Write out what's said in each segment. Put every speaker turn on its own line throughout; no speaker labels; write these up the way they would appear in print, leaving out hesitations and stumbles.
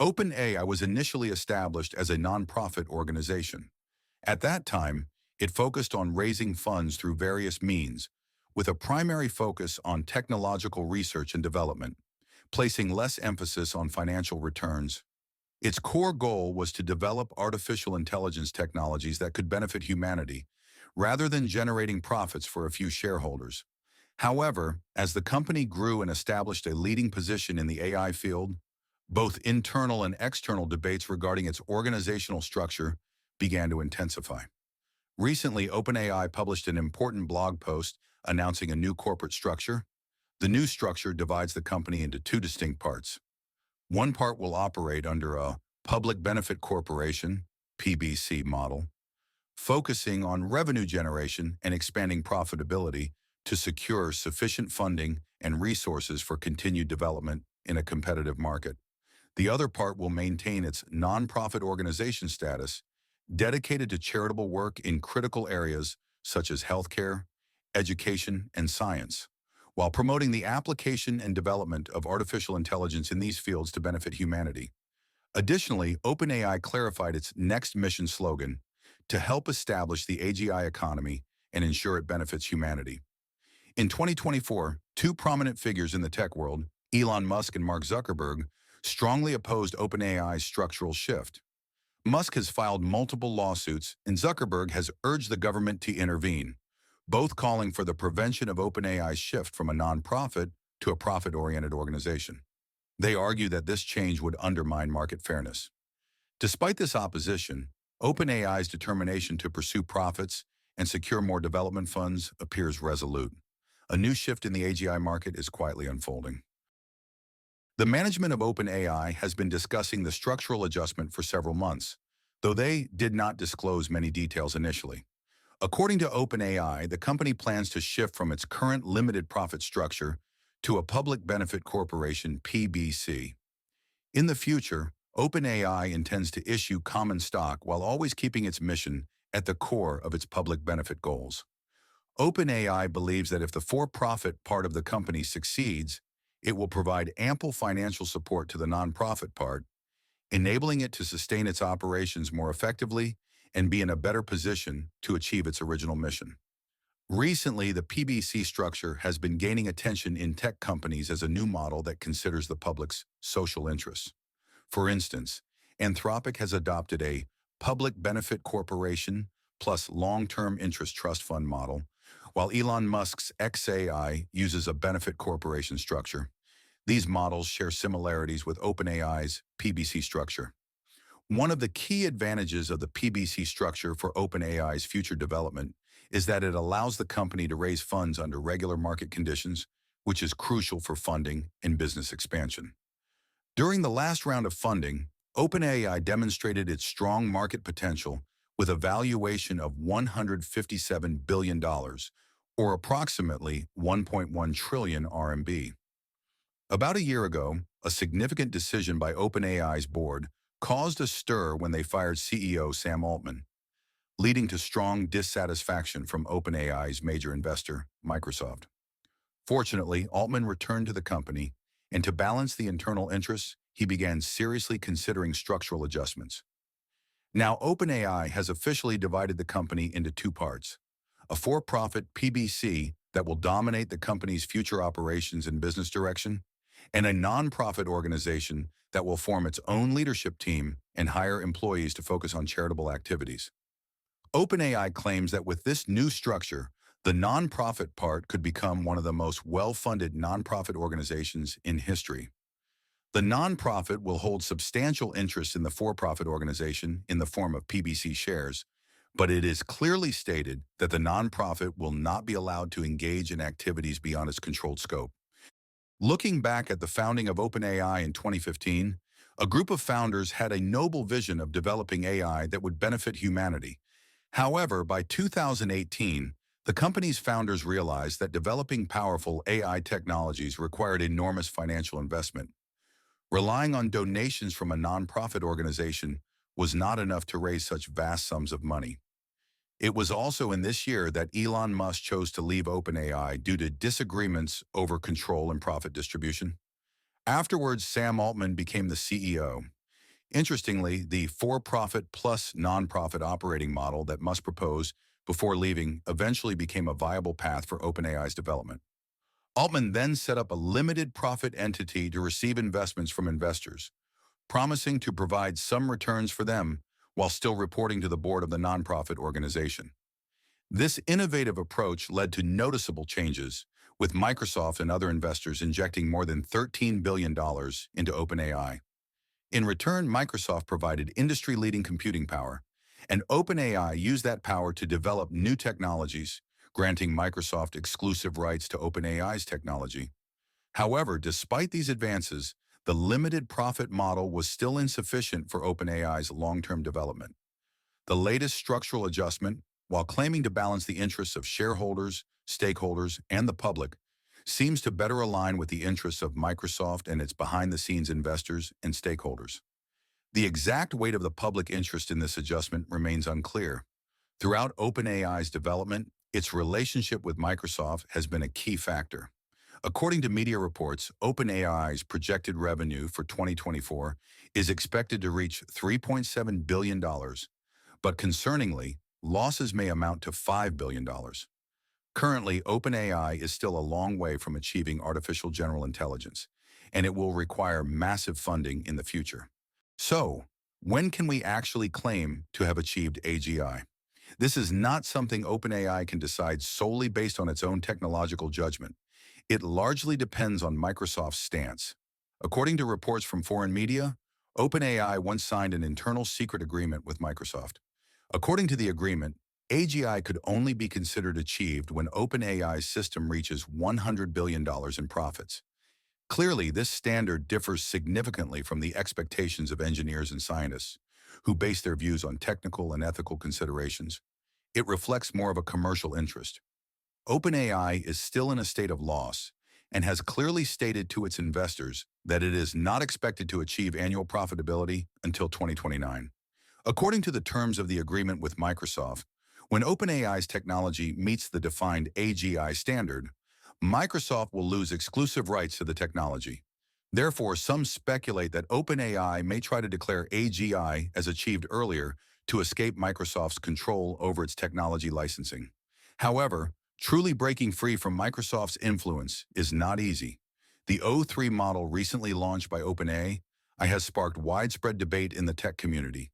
OpenAI was initially established as a nonprofit organization. At that time, it focused on raising funds through various means, with a primary focus on technological research and development, placing less emphasis on financial returns. Its core goal was to develop artificial intelligence technologies that could benefit humanity, rather than generating profits for a few shareholders. However, as the company grew and established a leading position in the AI field, both internal and external debates regarding its organizational structure began to intensify. Recently, OpenAI published an important blog post announcing a new corporate structure. The new structure divides the company into two distinct parts. One part will operate under a public benefit corporation, PBC model, focusing on revenue generation and expanding profitability to secure sufficient funding and resources for continued development in a competitive market. The other part will maintain its nonprofit organization status, dedicated to charitable work in critical areas such as healthcare, education, and science, while promoting the application and development of artificial intelligence in these fields to benefit humanity. Additionally, OpenAI clarified its next mission slogan to help establish the AGI economy and ensure it benefits humanity. In 2024, two prominent figures in the tech world, Elon Musk and Mark Zuckerberg, strongly opposed OpenAI's structural shift. Musk has filed multiple lawsuits, and Zuckerberg has urged the government to intervene, both calling for the prevention of OpenAI's shift from a nonprofit to a profit-oriented organization. They argue that this change would undermine market fairness. Despite this opposition, OpenAI's determination to pursue profits and secure more development funds appears resolute. A new shift in the AGI market is quietly unfolding. The management of OpenAI has been discussing the structural adjustment for several months, though they did not disclose many details initially. According to OpenAI, the company plans to shift from its current limited profit structure to a public benefit corporation, PBC. In the future, OpenAI intends to issue common stock while always keeping its mission at the core of its public benefit goals. OpenAI believes that if the for-profit part of the company succeeds, it will provide ample financial support to the nonprofit part, enabling it to sustain its operations more effectively and be in a better position to achieve its original mission. Recently, the PBC structure has been gaining attention in tech companies as a new model that considers the public's social interests. For instance, Anthropic has adopted a public benefit corporation plus long-term interest trust fund model, while Elon Musk's XAI uses a benefit corporation structure. These models share similarities with OpenAI's PBC structure. One of the key advantages of the PBC structure for OpenAI's future development is that it allows the company to raise funds under regular market conditions, which is crucial for funding and business expansion. During the last round of funding, OpenAI demonstrated its strong market potential with a valuation of $157 billion, or approximately 1.1 trillion RMB. About a year ago, a significant decision by OpenAI's board caused a stir when they fired CEO Sam Altman, leading to strong dissatisfaction from OpenAI's major investor, Microsoft. Fortunately, Altman returned to the company, and to balance the internal interests, he began seriously considering structural adjustments. Now, OpenAI has officially divided the company into two parts: a for-profit PBC that will dominate the company's future operations and business direction, and a nonprofit organization that will form its own leadership team and hire employees to focus on charitable activities. OpenAI claims that with this new structure, the nonprofit part could become one of the most well-funded nonprofit organizations in history. The nonprofit will hold substantial interest in the for-profit organization in the form of PBC shares, but it is clearly stated that the nonprofit will not be allowed to engage in activities beyond its controlled scope. Looking back at the founding of OpenAI in 2015, a group of founders had a noble vision of developing AI that would benefit humanity. However, by 2018, the company's founders realized that developing powerful AI technologies required enormous financial investment. Relying on donations from a nonprofit organization was not enough to raise such vast sums of money. It was also in this year that Elon Musk chose to leave OpenAI due to disagreements over control and profit distribution. Afterwards, Sam Altman became the CEO, Interestingly, the for-profit plus non-profit operating model that Musk proposed before leaving eventually became a viable path for OpenAI's development. Altman then set up a limited profit entity to receive investments from investors, promising to provide some returns for them while still reporting to the board of the nonprofit organization. This innovative approach led to noticeable changes, with Microsoft and other investors injecting more than $13 billion into OpenAI. In return, Microsoft provided industry-leading computing power, and OpenAI used that power to develop new technologies, granting Microsoft exclusive rights to OpenAI's technology. However, despite these advances, the limited profit model was still insufficient for OpenAI's long-term development. The latest structural adjustment, while claiming to balance the interests of shareholders, stakeholders, and the public, seems to better align with the interests of Microsoft and its behind-the-scenes investors and stakeholders. The exact weight of the public interest in this adjustment remains unclear. Throughout OpenAI's development, its relationship with Microsoft has been a key factor. According to media reports, OpenAI's projected revenue for 2024 is expected to reach $3.7 billion, but concerningly, losses may amount to $5 billion. Currently, OpenAI is still a long way from achieving artificial general intelligence, and it will require massive funding in the future. So, when can we actually claim to have achieved AGI? This is not something OpenAI can decide solely based on its own technological judgment. It largely depends on Microsoft's stance. According to reports from foreign media, OpenAI once signed an internal secret agreement with Microsoft. According to the agreement, AGI could only be considered achieved when OpenAI's system reaches $100 billion in profits. Clearly, this standard differs significantly from the expectations of engineers and scientists, who base their views on technical and ethical considerations. It reflects more of a commercial interest. OpenAI is still in a state of loss and has clearly stated to its investors that it is not expected to achieve annual profitability until 2029. According to the terms of the agreement with Microsoft, when OpenAI's technology meets the defined AGI standard, Microsoft will lose exclusive rights to the technology. Therefore, some speculate that OpenAI may try to declare AGI as achieved earlier to escape Microsoft's control over its technology licensing. However, truly breaking free from Microsoft's influence is not easy. The O3 model recently launched by OpenAI has sparked widespread debate in the tech community.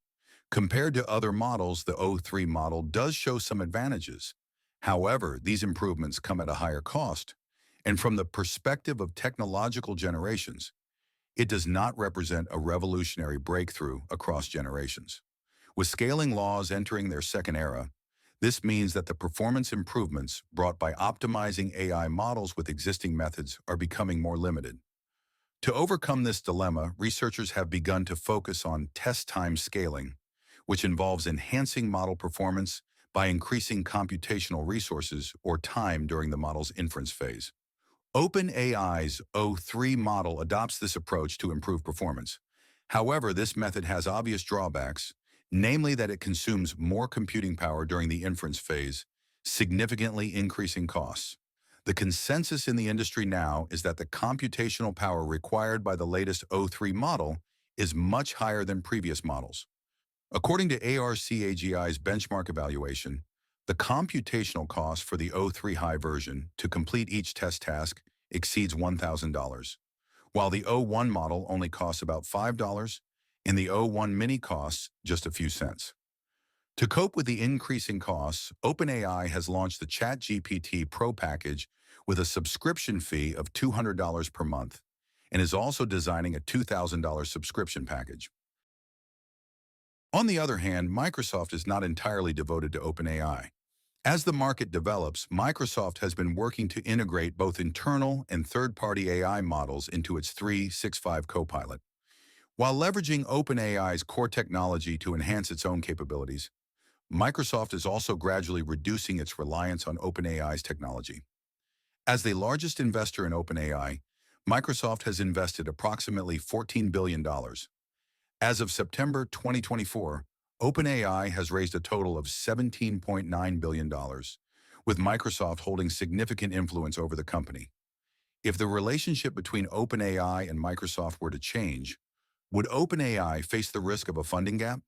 Compared to other models, the O3 model does show some advantages. However, these improvements come at a higher cost, and from the perspective of technological generations, it does not represent a revolutionary breakthrough across generations. With scaling laws entering their second era, this means that the performance improvements brought by optimizing AI models with existing methods are becoming more limited. To overcome this dilemma, researchers have begun to focus on test time scaling, which involves enhancing model performance by increasing computational resources or time during the model's inference phase. OpenAI's O3 model adopts this approach to improve performance. However, this method has obvious drawbacks, namely that it consumes more computing power during the inference phase, significantly increasing costs. The consensus in the industry now is that the computational power required by the latest O3 model is much higher than previous models. According to ARC-AGI's benchmark evaluation, the computational cost for the O3 high version to complete each test task exceeds $1,000, while the O1 model only costs about $5 and the O1 mini costs just a few cents. To cope with the increasing costs, OpenAI has launched the ChatGPT Pro package with a subscription fee of $200 per month and is also designing a $2,000 subscription package. On the other hand, Microsoft is not entirely devoted to OpenAI. As the market develops, Microsoft has been working to integrate both internal and third-party AI models into its 365 Copilot. While leveraging OpenAI's core technology to enhance its own capabilities, Microsoft is also gradually reducing its reliance on OpenAI's technology. As the largest investor in OpenAI, Microsoft has invested approximately $14 billion. As of September 2024, OpenAI has raised a total of $17.9 billion, with Microsoft holding significant influence over the company. If the relationship between OpenAI and Microsoft were to change, Would OpenAI face the risk of a funding gap?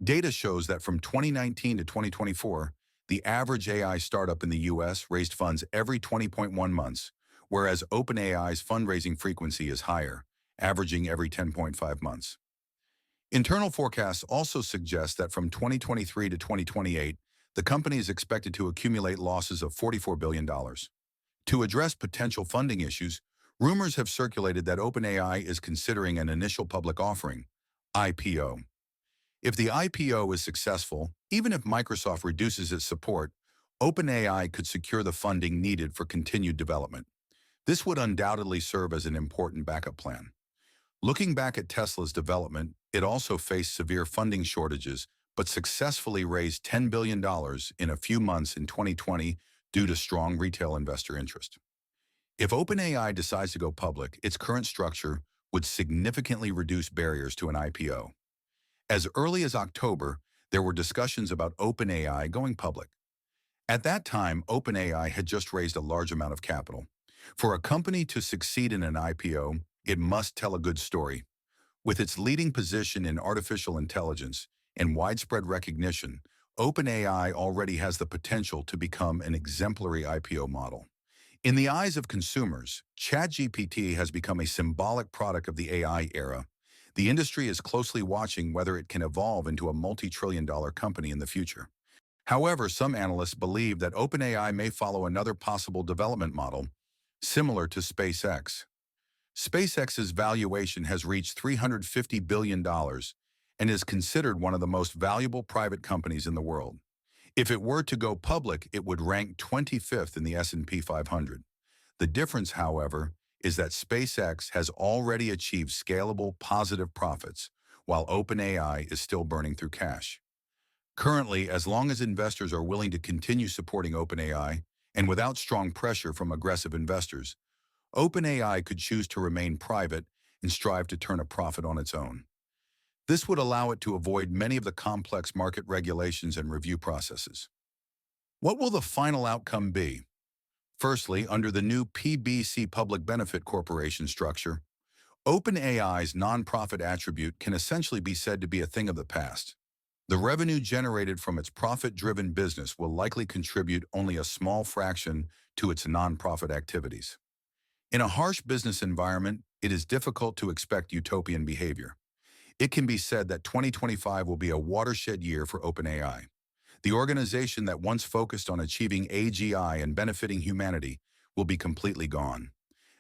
Data shows that from 2019 to 2024, the average AI startup in the US raised funds every 20.1 months, whereas OpenAI's fundraising frequency is higher, averaging every 10.5 months. Internal forecasts also suggest that from 2023 to 2028, the company is expected to accumulate losses of $44 billion. To address potential funding issues, rumors have circulated that OpenAI is considering an initial public offering, IPO. If the IPO is successful, even if Microsoft reduces its support, OpenAI could secure the funding needed for continued development. This would undoubtedly serve as an important backup plan. Looking back at Tesla's development, it also faced severe funding shortages, but successfully raised $10 billion in a few months in 2020 due to strong retail investor interest. If OpenAI decides to go public, its current structure would significantly reduce barriers to an IPO. As early as October, there were discussions about OpenAI going public. At that time, OpenAI had just raised a large amount of capital. For a company to succeed in an IPO, it must tell a good story. With its leading position in artificial intelligence and widespread recognition, OpenAI already has the potential to become an exemplary IPO model. In the eyes of consumers, ChatGPT has become a symbolic product of the AI era. The industry is closely watching whether it can evolve into a multi-trillion-dollar company in the future. However, some analysts believe that OpenAI may follow another possible development model, similar to SpaceX. SpaceX's valuation has reached $350 billion and is considered one of the most valuable private companies in the world. If it were to go public, it would rank 25th in the S&P 500. The difference, however, is that SpaceX has already achieved scalable, positive profits, while OpenAI is still burning through cash. Currently, as long as investors are willing to continue supporting OpenAI, and without strong pressure from aggressive investors, OpenAI could choose to remain private and strive to turn a profit on its own. This would allow it to avoid many of the complex market regulations and review processes. What will the final outcome be? Firstly, under the new PBC Public Benefit Corporation structure, OpenAI's nonprofit attribute can essentially be said to be a thing of the past. The revenue generated from its profit-driven business will likely contribute only a small fraction to its nonprofit activities. In a harsh business environment, it is difficult to expect utopian behavior. It can be said that 2025 will be a watershed year for OpenAI. The organization that once focused on achieving AGI and benefiting humanity will be completely gone.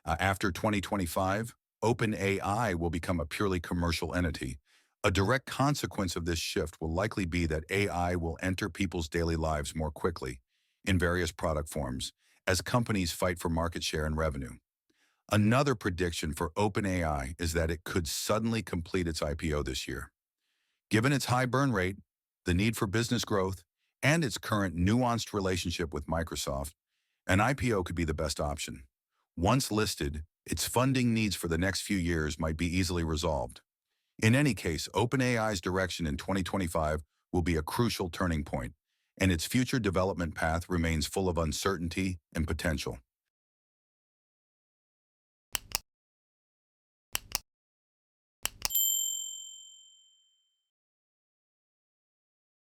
After 2025, OpenAI will become a purely commercial entity. A direct consequence of this shift will likely be that AI will enter people's daily lives more quickly, in various product forms, as companies fight for market share and revenue. Another prediction for OpenAI is that it could suddenly complete its IPO this year. Given its high burn rate, the need for business growth, and its current nuanced relationship with Microsoft, an IPO could be the best option. Once listed, its funding needs for the next few years might be easily resolved. In any case, OpenAI's direction in 2025 will be a crucial turning point, and its future development path remains full of uncertainty and potential.